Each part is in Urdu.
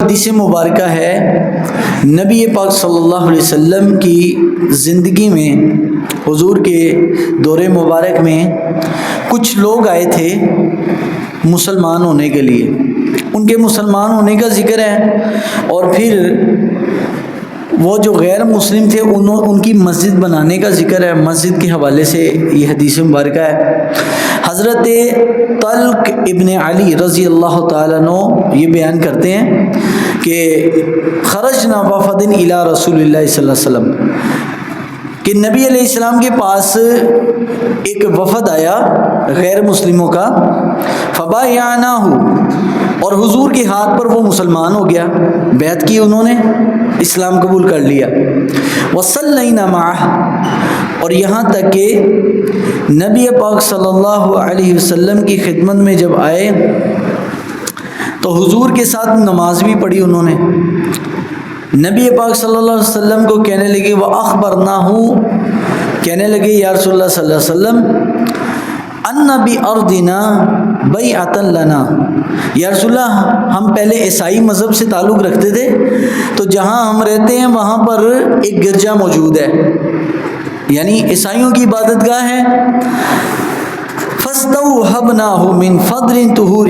حدیث مبارکہ ہے، نبی پاک صلی اللہ علیہ وسلم کی زندگی میں، حضور کے دور مبارک میں کچھ لوگ آئے تھے مسلمان ہونے کے لیے، ان کے مسلمان ہونے کا ذکر ہے، اور پھر وہ جو غیر مسلم تھے ان کی مسجد بنانے کا ذکر ہے۔ مسجد کے حوالے سے یہ حدیث مبارکہ ہے۔ حضرت طلق ابن علی رضی اللہ تعالیٰ عنہ یہ بیان کرتے ہیں کہ خرجنا وفد الی رسول اللہ صلی اللہ علیہ وسلم، کہ نبی علیہ السلام کے پاس ایک وفد آیا غیر مسلموں کا، فبایعناہ، اور حضور کے ہاتھ پر وہ مسلمان ہو گیا، بیعت کی انہوں نے، اسلام قبول کر لیا۔ وصلینا معہ، اور یہاں تک کہ نبی پاک صلی اللہ علیہ وسلم کی خدمت میں جب آئے تو حضور کے ساتھ نماز بھی پڑھی انہوں نے۔ نبی پاک صلی اللہ علیہ وسلم کو کہنے لگے وَأَخْبَرْنَاهُ، کہنے لگے یا رسول اللہ صلی اللہ علیہ وسلم اَنَّ بِأَرْضِنَا بَيْعَةً لَنَا، یا رسول اللہ ہم پہلے عیسائی مذہب سے تعلق رکھتے تھے، تو جہاں ہم رہتے ہیں وہاں پر ایک گرجا موجود ہے، یعنی عیسائیوں کی عبادت گاہ ہے۔ فَاسْتَوْهَبْنَاهُ مِنْ فَضْلٍ طُهُورٍ،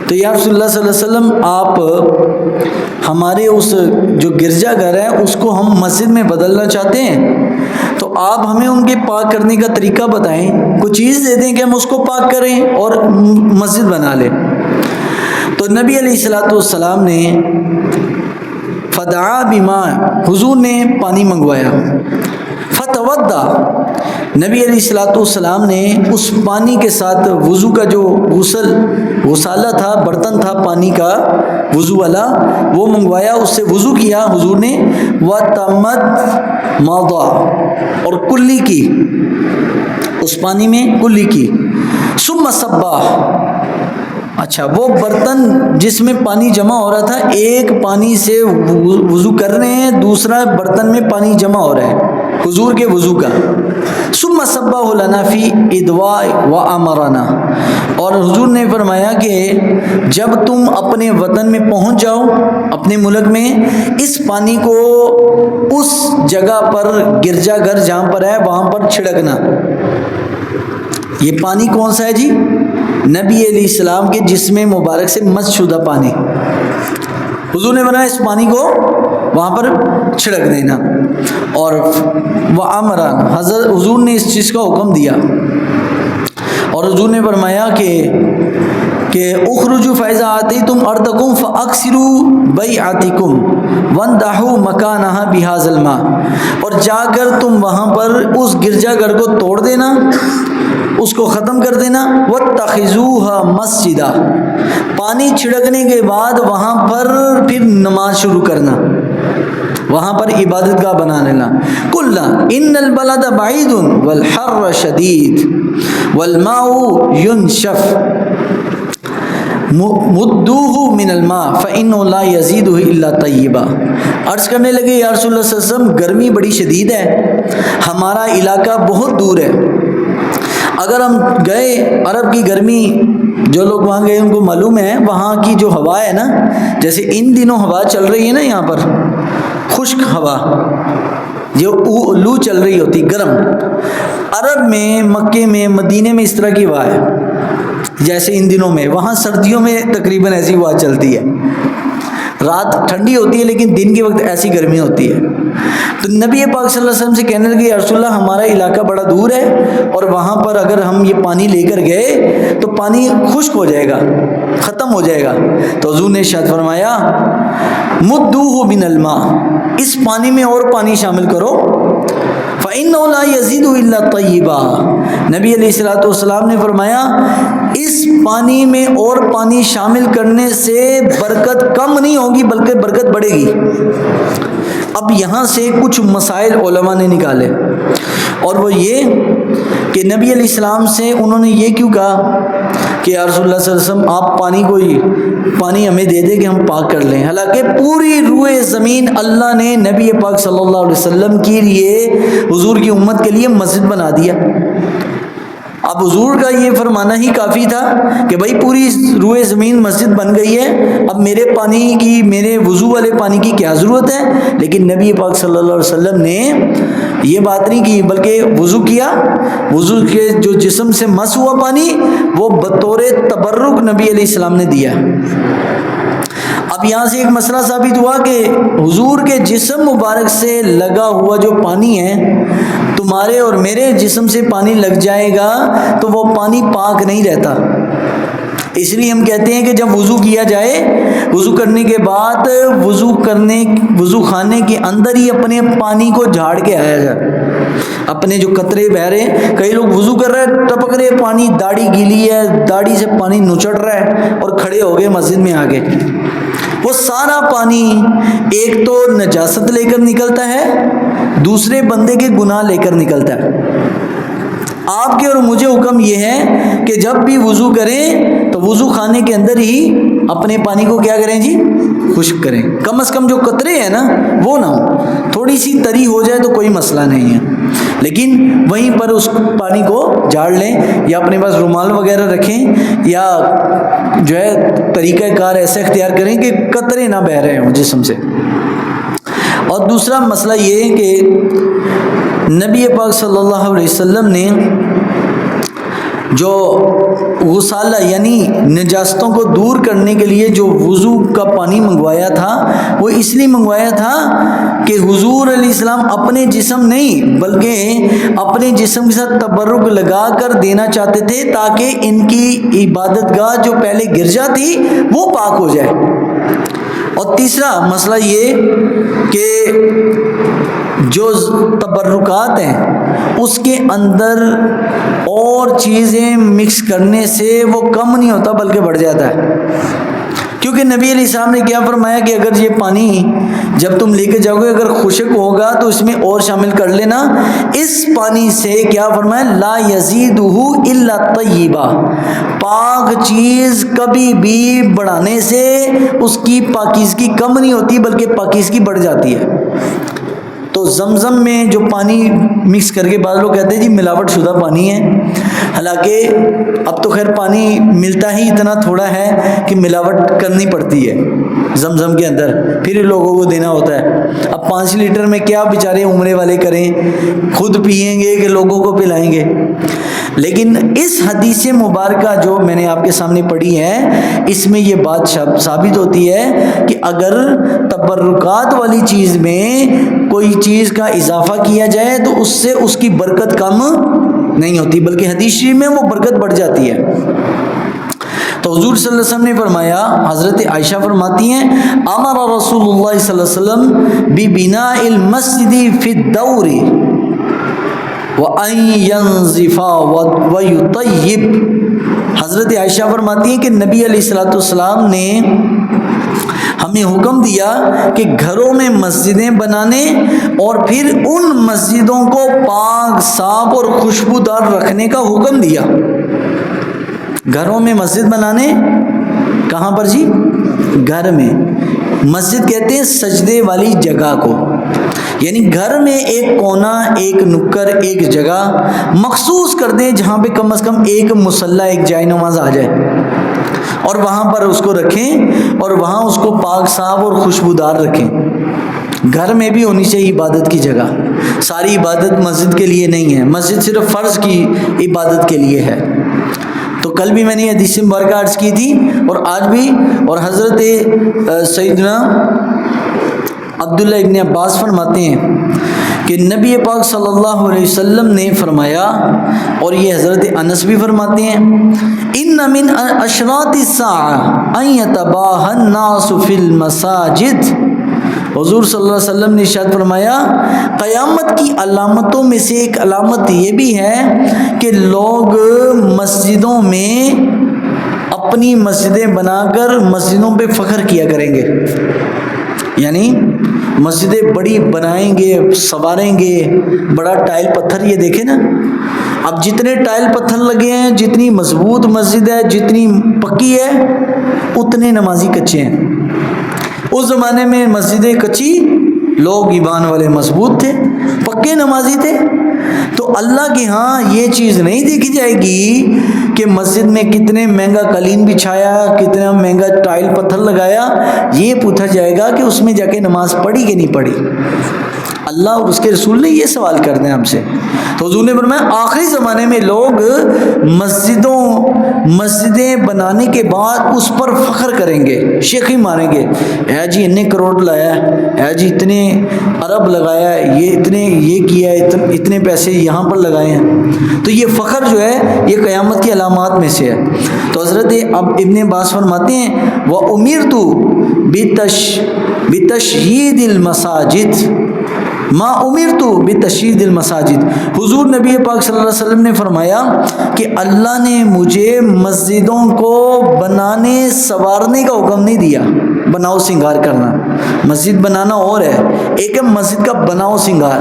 تو یا رسول اللہ صلی اللہ علیہ وسلم آپ ہمارے اس جو گرجا گھر ہے اس کو ہم مسجد میں بدلنا چاہتے ہیں، تو آپ ہمیں ان کے پاک کرنے کا طریقہ بتائیں، کوئی چیز دے دیں کہ ہم اس کو پاک کریں اور مسجد بنا لیں۔ تو نبی علیہ الصلوۃ والسلام نے فدعا بما، حضور نے پانی منگوایا، فتوضا، نبی علیہ الصلوۃ والسلام نے اس پانی کے ساتھ وضو کا جو غسالہ تھا، برتن تھا پانی کا وضو والا، وہ منگوایا، اس سے وضو کیا حضور نے، وَتَمَدْ مَضَى، اور کلی کی، اس پانی میں کلی کی، ثم صبا، اچھا وہ برتن جس میں پانی جمع ہو رہا تھا، ایک پانی سے وضو کر رہے ہیں، دوسرا برتن میں پانی جمع ہو رہا ہے حضور کے وضو کا، ثم صبہ لنا فی ادواء وامرنا، اور حضور نے فرمایا کہ جب تم اپنے وطن میں پہنچ جاؤ، اپنے ملک میں، اس پانی کو اس جگہ پر گرجا گھر جہاں پر ہے وہاں پر چھڑکنا۔ یہ پانی کون سا ہے جی؟ نبی علیہ السلام کے جسم مبارک سے مس شدہ پانی، حضور نے بنایا اس پانی کو وہاں پر چھڑک دینا، اور وَأَمْرًا، حضور نے اس چیز کا حکم دیا، اور حضور نے فرمایا کہ اخرجوا فَإِذَا آتَيْتُمْ أَرْضَكُمْ فَأَكْسِرُوا بَيْعَتِكُمْ وَانْضَحُوا مَكَانَهَا بِهَذَا الْمَاءِ، اور جا کر تم وہاں پر اس گرجا گھر کو توڑ دینا، اس کو ختم کر دینا، وَاتَّخِذُوهَا مَسْجِدًا، پانی چھڑکنے کے بعد وہاں پر پھر نماز شروع کرنا، وہاں پر عبادت گاہ بنا لینا۔ قُلْنَا إِنَّ الْبَلَدَ بَعِيدٌ وَالْحَرُّ شَدِيدٌ وَالْمَاءُ يُنْشَفُ مُدُّوهُ مِنَ الْمَاءِ فَإِنَّهُ لَا يَزِيدُهُ إِلَّا طَيِّبًا، عرض کرنے لگے یا رسول اللہ صلی اللہ علیہ وسلم گرمی بڑی شدید ہے، ہمارا علاقہ بہت دور ہے، اگر ہم گئے، عرب کی گرمی، جو لوگ وہاں گئے ان کو معلوم ہے، وہاں کی جو ہوا ہے نا، جیسے ان دنوں ہوا چل رہی ہے نا یہاں پر، خشک ہوا جو لو چل رہی ہوتی گرم، عرب میں، مکے میں، مدینے میں اس طرح کی ہوا ہے، جیسے ان دنوں میں، وہاں سردیوں میں تقریباً ایسی ہوا چلتی ہے، رات ٹھنڈی ہوتی ہے لیکن دن کے وقت ایسی گرمی ہوتی ہے۔ تو نبی پاک صلی اللہ علیہ وسلم سے کہنے لگے یا رسول اللہ ہمارا علاقہ بڑا دور ہے، اور وہاں پر اگر ہم یہ پانی لے کر گئے تو پانی خشک ہو جائے گا، ختم ہو جائے گا۔ تو حضور نے ارشاد فرمایا مدوہ من الماء، اس پانی میں اور پانی شامل کرو، فَإِنَّهُ لَا يَزِيدُ إِلَّا طَيِّبًا، نبی علیہ الصلوۃ والسلام نے فرمایا اس پانی میں اور پانی شامل کرنے سے برکت کم نہیں ہوگی بلکہ برکت بڑھے گی۔ اب یہاں سے کچھ مسائل علماء نے نکالے، اور وہ یہ کہ نبی علیہ السلام سے انہوں نے یہ کیوں کہا کہ یا رسول اللہ صلی اللہ علیہ وسلم آپ پانی ہمیں دے دے کہ ہم پاک کر لیں، حالانکہ پوری روئے زمین اللہ نے نبی پاک صلی اللہ علیہ وسلم کے لیے، حضور کی امت کے لیے مسجد بنا دیا۔ اب حضور کا یہ فرمانا ہی کافی تھا کہ بھائی پوری روئے زمین مسجد بن گئی ہے، اب میرے وضو والے پانی کی کیا ضرورت ہے؟ لیکن نبی پاک صلی اللہ علیہ وسلم نے یہ بات نہیں کی، بلکہ وضو کیا، وضو کے جو جسم سے مس ہوا پانی وہ بطور تبرک نبی علیہ السلام نے دیا۔ اب یہاں سے ایک مسئلہ ثابت ہوا کہ حضور کے جسم مبارک سے لگا ہوا جو پانی ہے، تمہارے اور میرے جسم سے پانی لگ جائے گا تو وہ پانی پاک نہیں رہتا۔ اس لیے ہم کہتے ہیں کہ جب وضو کیا جائے، وضو کرنے کے بعد وضو خانے کے اندر ہی اپنے پانی کو جھاڑ کے آیا جائے، اپنے جو قطرے بہ رہے، کئی لوگ وضو کر رہے ہیں ٹپک رہے پانی، داڑھی گیلی ہے، داڑھی سے پانی نچڑ رہا ہے اور کھڑے ہو گئے مسجد میں آگے، وہ سارا پانی ایک تو نجاست لے کر نکلتا ہے، دوسرے بندے کے گناہ لے کر نکلتا ہے۔ آپ کے اور مجھے حکم یہ ہے کہ جب بھی وضو کریں تو وضو خانے کے اندر ہی اپنے پانی کو کیا کریں جی؟ خشک کریں، کم از کم جو قطرے ہیں نا وہ نہ ہو، تھوڑی سی تری ہو جائے تو کوئی مسئلہ نہیں ہے، لیکن وہیں پر اس پانی کو جھاڑ لیں، یا اپنے پاس رومال وغیرہ رکھیں، یا جو ہے طریقہ کار ایسا اختیار کریں کہ قطرے نہ بہہ رہے ہوں جسم سے۔ اور دوسرا مسئلہ یہ ہے کہ نبی پاک صلی اللہ علیہ وسلم نے جو غسالہ یعنی نجاستوں کو دور کرنے کے لیے جو وضو کا پانی منگوایا تھا، وہ اس لیے منگوایا تھا کہ حضور علیہ السلام اپنے جسم نہیں بلکہ اپنے جسم کے ساتھ تبرک لگا کر دینا چاہتے تھے تاکہ ان کی عبادت گاہ جو پہلے گرجا تھی وہ پاک ہو جائے۔ اور تیسرا مسئلہ یہ کہ جو تبرکات ہیں اس کے اندر اور چیزیں مکس کرنے سے وہ کم نہیں ہوتا بلکہ بڑھ جاتا ہے، کیونکہ نبی علیہ السلام نے کیا فرمایا کہ اگر یہ پانی جب تم لے کے جاؤ گے اگر خشک ہوگا تو اس میں اور شامل کر لینا، اس پانی سے کیا فرمایا لا یزیدہ الا طیبہ، پاک چیز کبھی بھی بڑھانے سے اس کی پاکیزگی کم نہیں ہوتی بلکہ پاکیزگی بڑھ جاتی ہے۔ تو زمزم میں جو پانی مکس کر کے بعض لوگ کہتے ہیں جی ملاوٹ شدہ پانی ہے، حالانکہ اب تو خیر پانی ملتا ہی اتنا تھوڑا ہے کہ ملاوٹ کرنی پڑتی ہے زمزم کے اندر، پھر لوگوں کو دینا ہوتا ہے۔ اب 5 لیٹر میں کیا بیچارے عمرے والے کریں، خود پئیں گے کہ لوگوں کو پلائیں گے؟ لیکن اس حدیث مبارکہ جو میں نے آپ کے سامنے پڑھی ہے، اس میں یہ بات ثابت ہوتی ہے کہ اگر تبرکات والی چیز میں کوئی چیز کا اضافہ کیا جائے تو اس سے اس کی برکت کم نہیں ہوتی بلکہ حدیث شریف میں وہ برکت بڑھ جاتی ہے۔ تو حضور صلی اللہ علیہ وسلم نے فرمایا، حضرت عائشہ فرماتی ہیں امر رسول اللہ صلی اللہ علیہ وسلم ببناء المسجد فی الدور وَأَن يَنْزِفَ وَيُطَيِّبْ، حضرت عائشہ فرماتی ہیں کہ نبی علیہ السلام نے ہمیں حکم دیا کہ گھروں میں مسجدیں بنانے اور پھر ان مسجدوں کو پاک صاف اور خوشبودار رکھنے کا حکم دیا۔ گھروں میں مسجد بنانے، کہاں پر جی؟ گھر میں۔ مسجد کہتے ہیں سجدے والی جگہ کو، یعنی گھر میں ایک کونا، ایک نکر، ایک جگہ مخصوص کر دیں جہاں پہ کم از کم ایک مصلی، ایک جائے نماز آ جائے، اور وہاں پر اس کو رکھیں اور وہاں اس کو پاک صاف اور خوشبودار رکھیں۔ گھر میں بھی ہونی چاہیے عبادت کی جگہ، ساری عبادت مسجد کے لیے نہیں ہے، مسجد صرف فرض کی عبادت کے لیے ہے۔ تو کل بھی میں نے حدیث مبارکہ عرض کی تھی اور آج بھی، اور حضرت سیدنا عبداللہ ابن عباس فرماتے ہیں کہ نبی پاک صلی اللہ علیہ وسلم نے فرمایا، اور یہ حضرت انس بھی فرماتے ہیں، ان من اشراط الساعہ ان یتباہی الناس فی المساجد، حضور صلی اللہ علیہ وسلم نے ارشاد فرمایا قیامت کی علامتوں میں سے ایک علامت یہ بھی ہے کہ لوگ مسجدوں میں اپنی مسجدیں بنا کر مسجدوں پہ فخر کیا کریں گے، یعنی مسجدیں بڑی بنائیں گے، سنواریں گے، بڑا ٹائل پتھر، یہ دیکھیں نا اب جتنے ٹائل پتھر لگے ہیں، جتنی مضبوط مسجد ہے، جتنی پکی ہے، اتنے نمازی کچے ہیں۔ اس زمانے میں مسجدیں کچی، لوگ ایمان والے مضبوط تھے، پکے نمازی تھے، تو اللہ کے ہاں یہ چیز نہیں دیکھی جائے گی کہ مسجد میں کتنے مہنگا قالین بچھایا، کتنا مہنگا ٹائل پتھر لگایا، یہ پوچھا جائے گا کہ اس میں جا کے نماز پڑھی کہ نہیں پڑھی۔ اللہ اور اس کے رسول نے یہ سوال کرنا ہے ہم سے۔ تو حضور نے فرمایا آخری زمانے میں لوگ مسجدیں بنانے کے بعد اس پر فخر کریں گے، شیخی ماریں گے، اے جی اتنے کروڑ لایا ہے، اے جی اتنے ارب لگایا ہے، یہ کیا ہے، اتنے پیسے یہاں پر لگائے ہیں۔ تو یہ فخر جو ہے یہ قیامت کی علامات میں سے ہے۔ تو حضرت ابن عباس فرماتے ہیں وَأُمِرْتُ بِتَشْيِيدِ الْمَسَاجِدِ ما امرت بتشیید المساجد، حضور نبی پاک صلی اللہ علیہ وسلم نے فرمایا کہ اللہ نے مجھے مسجدوں کو بنانے سنوارنے کا حکم نہیں دیا، بناؤ سنگار کرنا۔ مسجد بنانا اور ہے، ایک ہے مسجد کا بناؤ سنگار،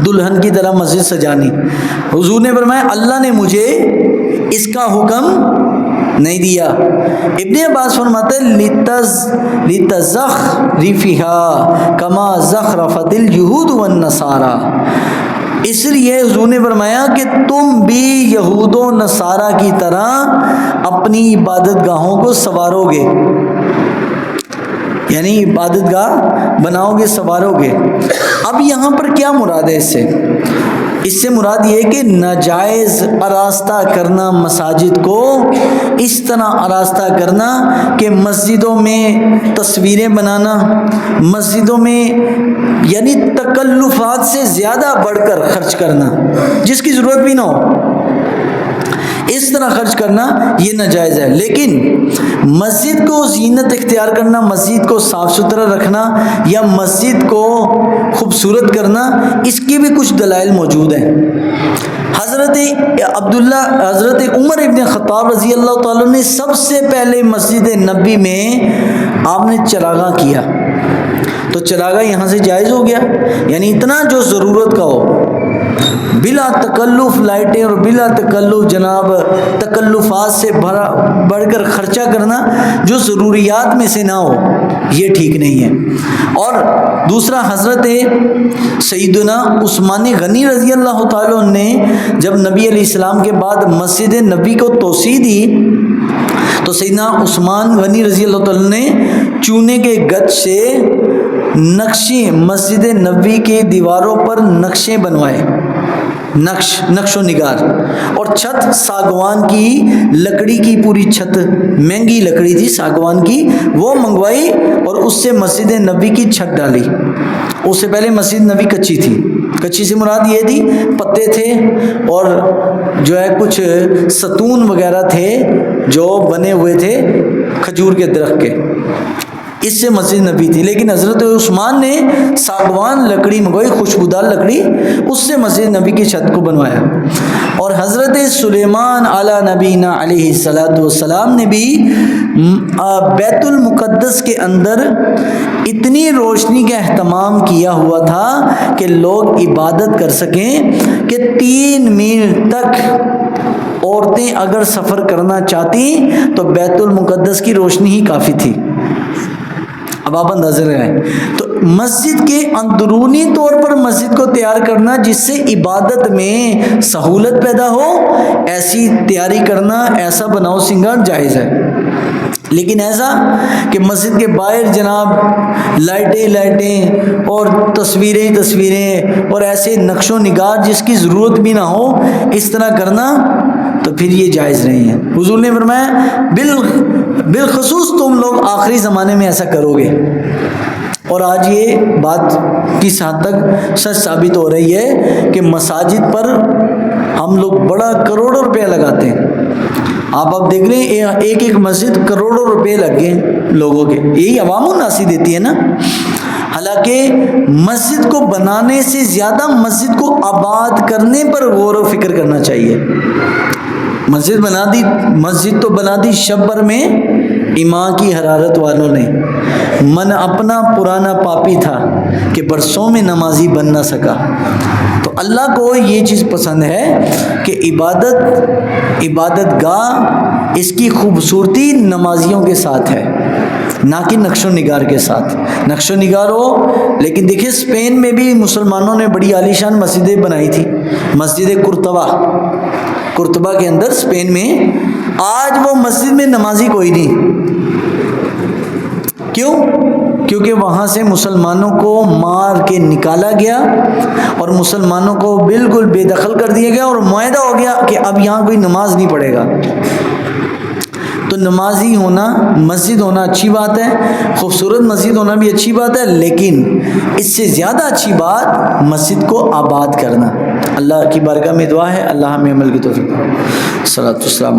دلہن کی طرح مسجد سجانی۔ حضور نے فرمایا اللہ نے مجھے اس کا حکم نہیں دیا۔ ابن عباس فرماتے لِتَزَخْرِفِهَا كَمَا زَخْرَفَتِ الْيَهُودُ وَالنَّصَارَى، اس لیے حضور نے فرمایا کہ تم بھی یہود و نصارہ کی طرح اپنی عبادت گاہوں کو سنوارو گے، یعنی عبادت گاہ بناؤ گے، سنوارو گے۔ اب یہاں پر کیا مراد ہے اس سے مراد یہ کہ ناجائز آراستہ کرنا مساجد کو، اس طرح آراستہ کرنا کہ مسجدوں میں تصویریں بنانا، مسجدوں میں یعنی تکلفات سے زیادہ بڑھ کر خرچ کرنا جس کی ضرورت بھی نہ ہو، اس طرح خرچ کرنا یہ ناجائز ہے۔ لیکن مسجد کو زینت اختیار کرنا، مسجد کو صاف ستھرا رکھنا یا مسجد کو خوبصورت کرنا، اس کی بھی کچھ دلائل موجود ہیں۔ حضرت عمر ابن خطاب رضی اللہ تعالیٰ نے سب سے پہلے مسجد نبی میں آپ نے چراغاں کیا، تو چراغاں یہاں سے جائز ہو گیا، یعنی اتنا جو ضرورت کا ہو، بلا تکلف لائٹیں اور بلا تکلف جناب تکلفات سے بڑھ کر خرچہ کرنا جو ضروریات میں سے نہ ہو، یہ ٹھیک نہیں ہے۔ اور دوسرا حضرت سیدنا عثمان غنی رضی اللہ تعالیٰ نے جب نبی علیہ السلام کے بعد مسجد نبی کو توسیع دی تو سیدنا عثمان غنی رضی اللہ تعالیٰ نے چونے کے گچ سے نقشے مسجد نبی کے دیواروں پر نقشے بنوائے، نقش و نگار، اور چھت ساگوان کی لکڑی کی، پوری چھت مہنگی لکڑی تھی ساگوان کی، وہ منگوائی اور اس سے مسجد نبی کی چھت ڈالی۔ اس سے پہلے مسجد نبی کچی تھی، کچی سے مراد یہ تھی پتے تھے اور جو ہے کچھ ستون وغیرہ تھے جو بنے ہوئے تھے کھجور کے درخت کے، اس سے مسجد نبی تھی۔ لیکن حضرت عثمان نے ساگوان لکڑی منگوائی، خوشبودار لکڑی، اس سے مسجد نبی کی چھت کو بنوایا۔ اور حضرت سلیمان علی نبینا علیہ الصلاۃ والسلام نے بھی بیت المقدس کے اندر اتنی روشنی کا اہتمام کیا ہوا تھا کہ لوگ عبادت کر سکیں کہ 3 میل تک عورتیں اگر سفر کرنا چاہتی تو بیت المقدس کی روشنی ہی کافی تھی۔ اب آپ اندازہ لگائیں، تو مسجد کے اندرونی طور پر مسجد کو تیار کرنا جس سے عبادت میں سہولت پیدا ہو، ایسی تیاری کرنا، ایسا بناؤ سنگار جائز ہے۔ لیکن ایسا کہ مسجد کے باہر جناب لائٹیں اور تصویریں اور ایسے نقش و نگار جس کی ضرورت بھی نہ ہو، اس طرح کرنا تو پھر یہ جائز نہیں ہے۔ حضور نے فرمایا بالخصوص تم لوگ آخری زمانے میں ایسا کرو گے، اور آج یہ بات کس حد تک سچ ثابت ہو رہی ہے کہ مساجد پر ہم لوگ بڑا کروڑوں روپے لگاتے ہیں۔ آپ اب دیکھ رہے ہیں ایک مسجد کروڑوں روپے لگ گئے لوگوں کے، یہی عوام الناسی دیتی ہے نا۔ حالانکہ مسجد کو بنانے سے زیادہ مسجد کو آباد کرنے پر غور و فکر کرنا چاہیے۔ مسجد تو بنا دی شب بھر میں ایمان کی حرارت والوں نے، من اپنا پرانا پاپی تھا کہ برسوں میں نمازی بن نہ سکا۔ تو اللہ کو یہ چیز پسند ہے کہ عبادت گاہ اس کی خوبصورتی نمازیوں کے ساتھ ہے۔ نہ کہ نقش و نگار کے ساتھ. نقش و نگار ہو، لیکن دیکھیں اسپین میں بھی مسلمانوں نے بڑی عالیشان مسجدیں بنائی تھی. مسجد قرطبہ کے اندر اسپین میں، آج وہ مسجد میں نمازی کوئی نہیں. کیوں؟ کیونکہ وہاں سے مسلمانوں کو مار کے نکالا گیا اور مسلمانوں کو بالکل بے دخل کر دیا گیا، اور معاہدہ ہو گیا کہ اب یہاں کوئی نماز نہیں پڑھے گا. تو نمازی ہونا، مسجد ہونا اچھی بات ہے، خوبصورت مسجد ہونا بھی اچھی بات ہے، لیکن اس سے زیادہ اچھی بات مسجد کو آباد کرنا. اللہ کی بارگاہ میں دعا ہے اللہ ہمیں عمل کی توفیق. صلاۃ والسلام.